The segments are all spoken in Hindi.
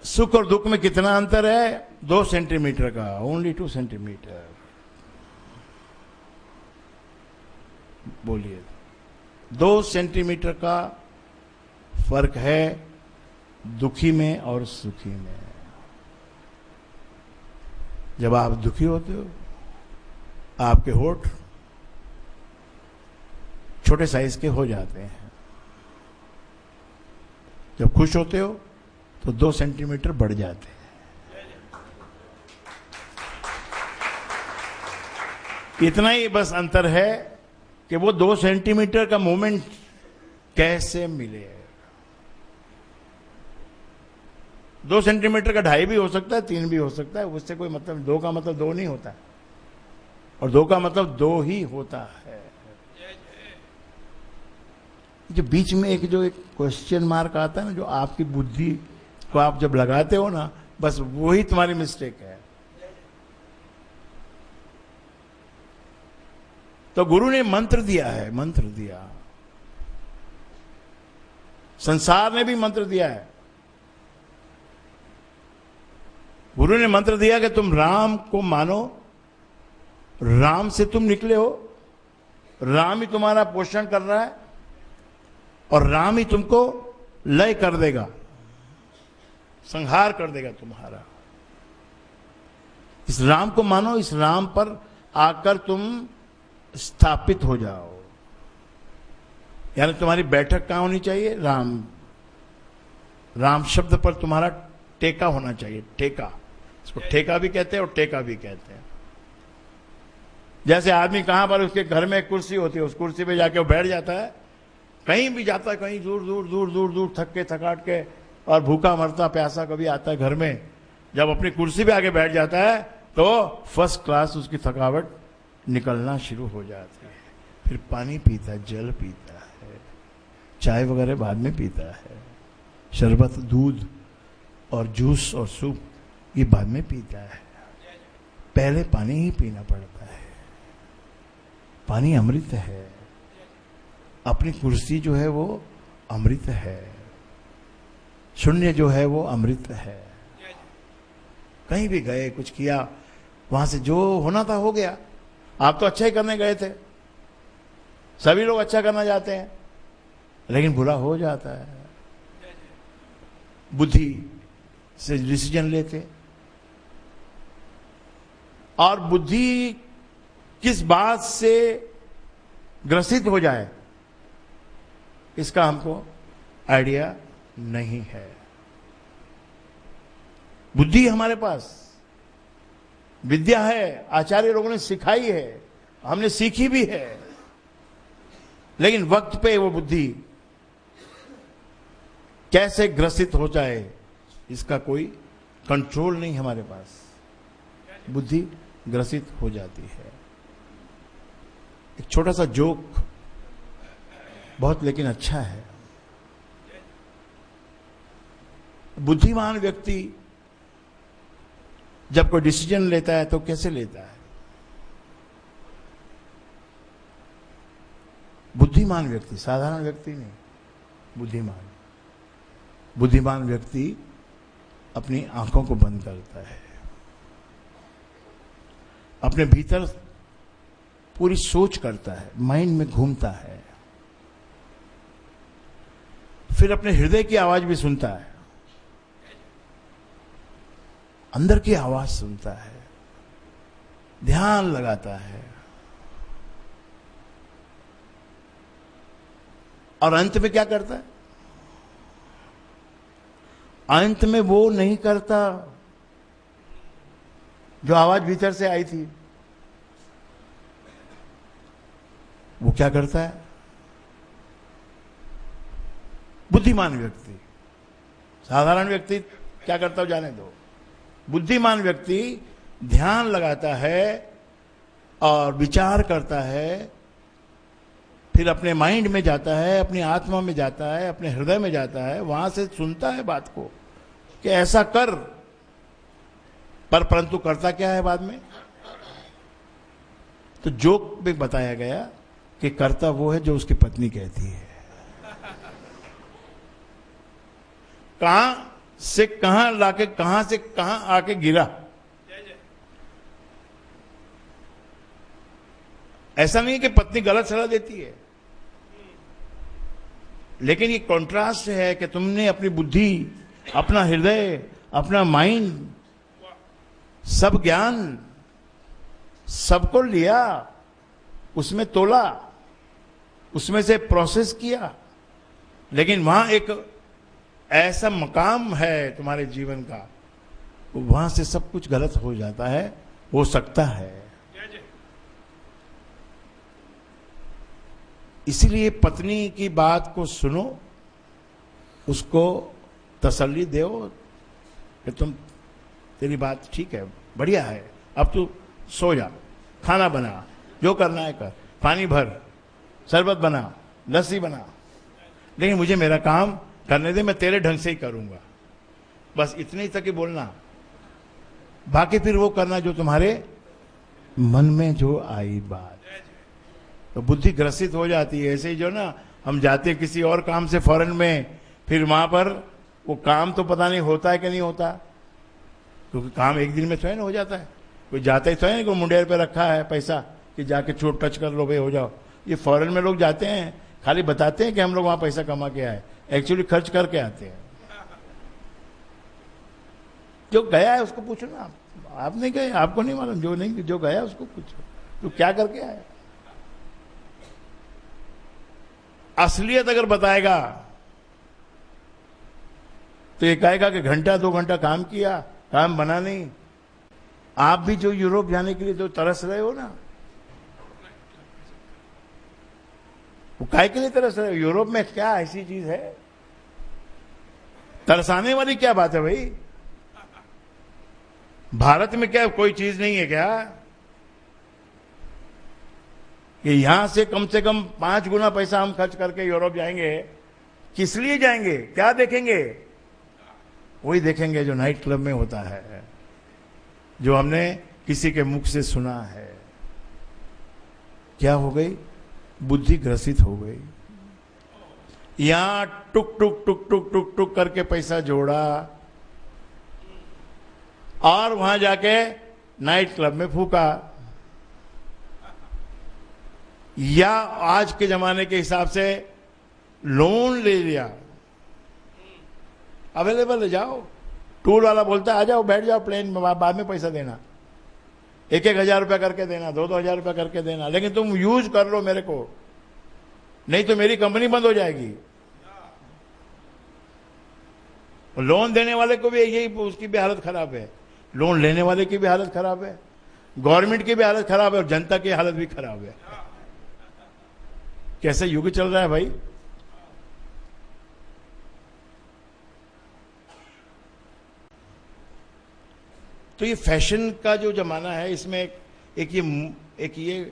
सुख और दुख में कितना अंतर है? 2 सेंटीमीटर का, ओनली 2 सेंटीमीटर। बोलिए, 2 सेंटीमीटर का फर्क है दुखी में और सुखी में। जब आप दुखी होते हो, आपके होठ छोटे साइज के हो जाते हैं। जब खुश होते हो तो 2 सेंटीमीटर बढ़ जाते हैं। इतना ही बस अंतर है कि वो 2 सेंटीमीटर का मूवमेंट कैसे मिले। 2 सेंटीमीटर का 2.5 भी हो सकता है, 3 भी हो सकता है, उससे कोई मतलब 2 का मतलब 2 नहीं होता, और 2 का मतलब 2 ही होता है। जो बीच में एक क्वेश्चन मार्क आता है ना, जो आपकी बुद्धि को आप जब लगाते हो ना, बस वही तुम्हारी मिस्टेक है। तो गुरु ने मंत्र दिया है, मंत्र दिया, संसार ने भी मंत्र दिया है। गुरु ने मंत्र दिया कि तुम राम को मानो, राम से तुम निकले हो, राम ही तुम्हारा पोषण कर रहा है और राम ही तुमको लय कर देगा, संहार कर देगा तुम्हारा। इस राम को मानो, इस राम पर आकर तुम स्थापित हो जाओ। यानी तुम्हारी बैठक कहां होनी चाहिए? राम, राम शब्द पर तुम्हारा टेका होना चाहिए। टेका, इसको ठेका भी कहते हैं और टेका भी कहते हैं। जैसे आदमी कहां पर उसके घर में एक कुर्सी होती है, उस कुर्सी पे जाके वो बैठ जाता है, कहीं भी जाता है, कहीं दूर दूर दूर दूर दूर थक के थकाट के और भूखा मरता प्यासा कभी आता है घर में, जब अपनी कुर्सी पे आके बैठ जाता है तो फर्स्ट क्लास उसकी थकावट निकलना शुरू हो जाती है। फिर पानी पीता है, जल पीता है, चाय वगैरह बाद में पीता है, शरबत, दूध और जूस और सूप ये बाद में पीता है। पहले पानी ही पीना पड़ता है। पानी अमृत है। अपनी कुर्सी जो है वो अमृत है। शून्य जो है वो अमृत है। कहीं भी गए, कुछ किया, वहां से जो होना था हो गया। आप तो अच्छा ही करने गए थे, सभी लोग अच्छा करना चाहते हैं, लेकिन बुरा हो जाता है। बुद्धि से डिसीजन लेते, और बुद्धि किस बात से ग्रसित हो जाए इसका हमको आइडिया नहीं है। बुद्धि हमारे पास विद्या है, आचार्य लोगों ने सिखाई है, हमने सीखी भी है, लेकिन वक्त पे वो बुद्धि कैसे ग्रसित हो जाए इसका कोई कंट्रोल नहीं हमारे पास। बुद्धि ग्रसित हो जाती है। एक छोटा सा जोक, बहुत लेकिन अच्छा है। बुद्धिमान व्यक्ति जब कोई डिसीजन लेता है तो कैसे लेता है? बुद्धिमान व्यक्ति, साधारण व्यक्ति नहीं, बुद्धिमान। बुद्धिमान व्यक्ति अपनी आंखों को बंद करता है, अपने भीतर पूरी सोच करता है, माइंड में घूमता है, फिर अपने हृदय की आवाज भी सुनता है, अंदर की आवाज सुनता है, ध्यान लगाता है, और अंत में क्या करता है? अंत में वो नहीं करता जो आवाज भीतर से आई थी। वो क्या करता है? बुद्धिमान व्यक्ति, साधारण व्यक्ति क्या करता हो जाने दो। बुद्धिमान व्यक्ति ध्यान लगाता है और विचार करता है, फिर अपने माइंड में जाता है, अपनी आत्मा में जाता है, अपने हृदय में जाता है, वहां से सुनता है बात को कि ऐसा कर, परंतु करता क्या है बाद में? तो जोक में बताया गया कि करता वो है जो उसकी पत्नी कहती है। कहां? से कहां लाके कहां से कहां आके गिरा। ऐसा नहीं कि पत्नी गलत सलाह देती है, लेकिन ये कॉन्ट्रास्ट है कि तुमने अपनी बुद्धि, अपना हृदय, अपना माइंड, सब ज्ञान, सबको लिया, उसमें तोला, उसमें से प्रोसेस किया, लेकिन वहां एक ऐसा मकाम है तुम्हारे जीवन का, वहां से सब कुछ गलत हो जाता है, हो सकता है। इसीलिए पत्नी की बात को सुनो, उसको तसल्ली दो कि तेरी बात ठीक है, बढ़िया है, अब तू सो जा, खाना बना, जो करना है कर, पानी भर, शरबत बना, लस्सी बना, लेकिन मुझे मेरा काम करने दे, मैं तेरे ढंग से ही करूंगा। बस इतने तक ही बोलना, बाकी फिर वो करना जो तुम्हारे मन में जो आई बात। तो बुद्धि ग्रसित हो जाती है। ऐसे ही जो ना हम जाते हैं किसी और काम से फॉरेन में, फिर वहां पर वो काम तो पता नहीं होता है कि नहीं होता, क्योंकि काम एक दिन में थोड़ा ना हो जाता है। कोई जाता ही थोड़ा नहीं, कोई मुंडेर पे रखा है पैसा कि जाके चोट टच कर लो भाई हो जाओ। ये फॉरेन में लोग जाते हैं, खाली बताते हैं कि हम लोग वहां पैसा कमा के आए, एक्चुअली खर्च करके आते हैं। जो गया है उसको पूछो ना, आप नहीं गए, आपको नहीं मालूम, जो नहीं, जो गया उसको पूछो तो क्या करके आया। असलियत अगर बताएगा तो ये कहेगा कि घंटा 2 घंटा काम किया, काम बना नहीं। आप भी जो यूरोप जाने के लिए तो तरस रहे हो ना, वो काय के लिए तरस रहे हो? यूरोप में क्या ऐसी चीज है तरसाने वाली? क्या बात है भाई? भारत में क्या कोई चीज नहीं है क्या कि यहां से कम 5 गुना पैसा हम खर्च करके यूरोप जाएंगे? किस लिए जाएंगे? क्या देखेंगे? वही देखेंगे जो नाइट क्लब में होता है, जो हमने किसी के मुख से सुना है। क्या हो गई? बुद्धि ग्रसित हो गई। यहां टुक टुक टुक टुक टुक टुक करके पैसा जोड़ा और वहां जाके नाइट क्लब में फूका, या आज के जमाने के हिसाब से लोन ले लिया। अवेलेबल है, जाओ, टूर वाला बोलता है आ जाओ, बैठ जाओ प्लेन में, बाद में पैसा देना, 1-1 हजार रुपया करके देना, 2-2 हजार रुपया करके देना, लेकिन तुम यूज कर लो मेरे को, नहीं तो मेरी कंपनी बंद हो जाएगी। लोन देने वाले को भी यही, उसकी भी हालत खराब है, लोन लेने वाले की भी हालत खराब है, गवर्नमेंट की भी हालत खराब है, और जनता की हालत भी खराब है। कैसे युग चल रहा है भाई? तो ये फैशन का जो जमाना है, इसमें एक ये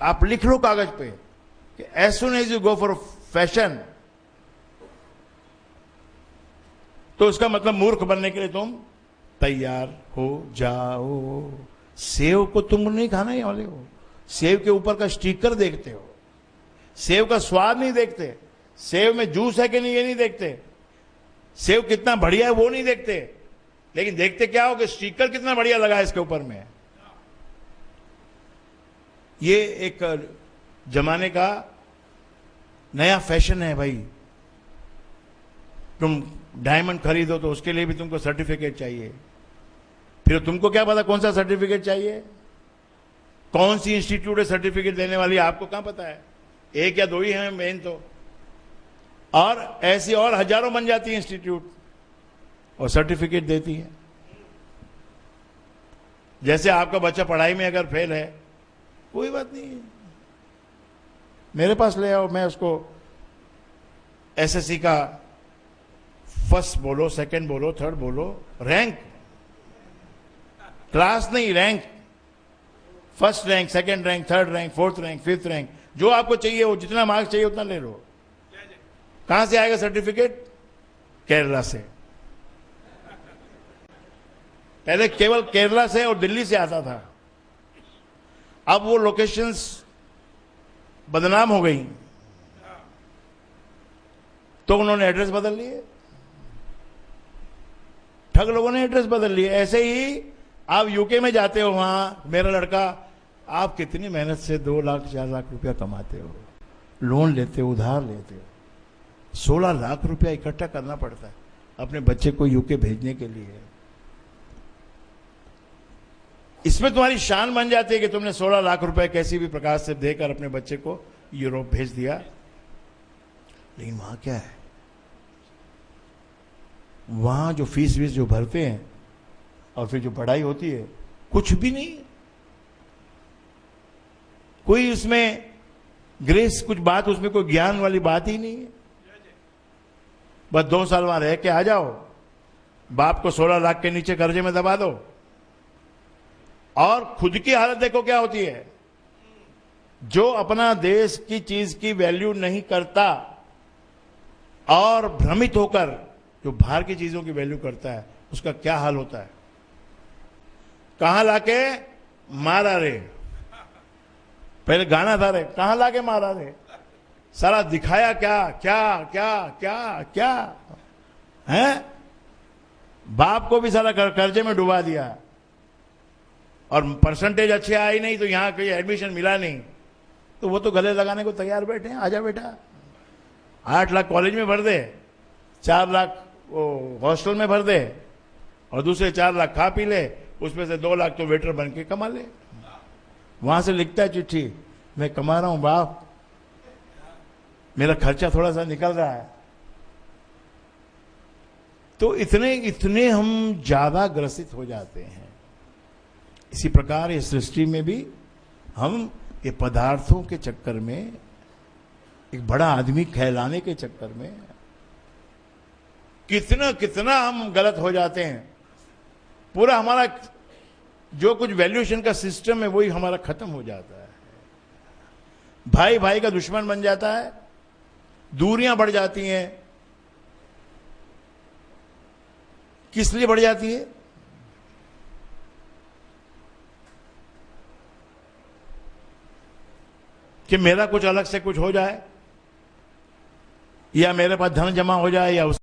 आप लिख लो कागज पे कि as soon as you go for fashion, तो उसका मतलब मूर्ख बनने के लिए तुम तैयार हो जाओ। सेव को तुम नहीं खाने वाले हो, सेव के ऊपर का स्टिकर देखते हो, सेव का स्वाद नहीं देखते, सेव में जूस है कि नहीं ये नहीं देखते, सेव कितना बढ़िया है वो नहीं देखते, लेकिन देखते क्या हो कि स्टिकर कितना बढ़िया लगा है इसके ऊपर में। ये एक जमाने का नया फैशन है भाई। तुम डायमंड खरीदो तो उसके लिए भी तुमको सर्टिफिकेट चाहिए, फिर तुमको क्या पता कौन सा सर्टिफिकेट चाहिए, कौन सी इंस्टीट्यूट है सर्टिफिकेट देने वाली, आपको कहां पता है? 1 या 2 ही हैं मेन तो, और ऐसी और हजारों बन जाती है इंस्टीट्यूट और सर्टिफिकेट देती है। जैसे आपका बच्चा पढ़ाई में अगर फेल है, कोई बात नहीं, मेरे पास ले आओ, मैं उसको एसएससी का फर्स्ट बोलो, सेकंड बोलो, थर्ड बोलो, रैंक, क्लास नहीं rank, first rank, second rank, third rank, fourth rank, fifth rank, जो आपको चाहिए वो जितना मार्क्स चाहिए उतना ले लो। कहां से आएगा सर्टिफिकेट? केरला से। पहले केवल केरला से और दिल्ली से आता था, अब वो लोकेशंस बदनाम हो गई तो उन्होंने एड्रेस बदल लिए। ठग लोगों ने एड्रेस बदल लिया। ऐसे ही आप यूके में जाते हो, वहां मेरा लड़का, आप कितनी मेहनत से 2 लाख 4 लाख रुपया कमाते हो, लोन लेते हो, उधार लेते हो, 16 लाख रुपया इकट्ठा करना पड़ता है अपने बच्चे को यूके भेजने के लिए। इसमें तुम्हारी शान बन जाती है कि तुमने 16 लाख रुपए कैसी भी प्रकार से देकर अपने बच्चे को यूरोप भेज दिया। लेकिन वहां क्या है, वहां जो फीस वीस जो भरते हैं और फिर जो पढ़ाई होती है, कुछ भी नहीं, कोई उसमें ग्रेस, कुछ बात उसमें कोई ज्ञान वाली बात ही नहीं है। बस 2 साल वहां रह के आ जाओ, बाप को 16 लाख के नीचे कर्जे में दबा दो, और खुद की हालत देखो क्या होती है। जो अपना देश की चीज की वैल्यू नहीं करता और भ्रमित होकर जो बाहर की चीजों की वैल्यू करता है, उसका क्या हाल होता है। कहां लाके मारा रे, पहले गाना था रे, कहां लाके मारा रे, सारा दिखाया क्या क्या क्या क्या क्या है, बाप को भी सारा कर्जे में डुबा दिया, और परसेंटेज अच्छे आई नहीं तो यहां कोई एडमिशन मिला नहीं, तो वो तो गले लगाने को तैयार बैठे हैं, आजा बेटा, 8 लाख कॉलेज में भर दे, 4 लाख वो हॉस्टल में भर दे, और दूसरे 4 लाख खा पी ले, उसमें से 2 लाख तो वेटर बन के कमा ले। वहां से लिखता है चिट्ठी, मैं कमा रहा हूं बाप, मेरा खर्चा थोड़ा सा निकल रहा है। तो इतने हम ज्यादा ग्रसित हो जाते हैं। इसी प्रकार इस सृष्टि में भी हम ये पदार्थों के चक्कर में, एक बड़ा आदमी कहलाने के चक्कर में कितना कितना हम गलत हो जाते हैं। पूरा हमारा जो कुछ वैल्यूएशन का सिस्टम है वही हमारा खत्म हो जाता है। भाई भाई का दुश्मन बन जाता है, दूरियां बढ़ जाती हैं। किस लिए बढ़ जाती है? कि मेरा कुछ अलग से कुछ हो जाए, या मेरे पास धन जमा हो जाए, या उस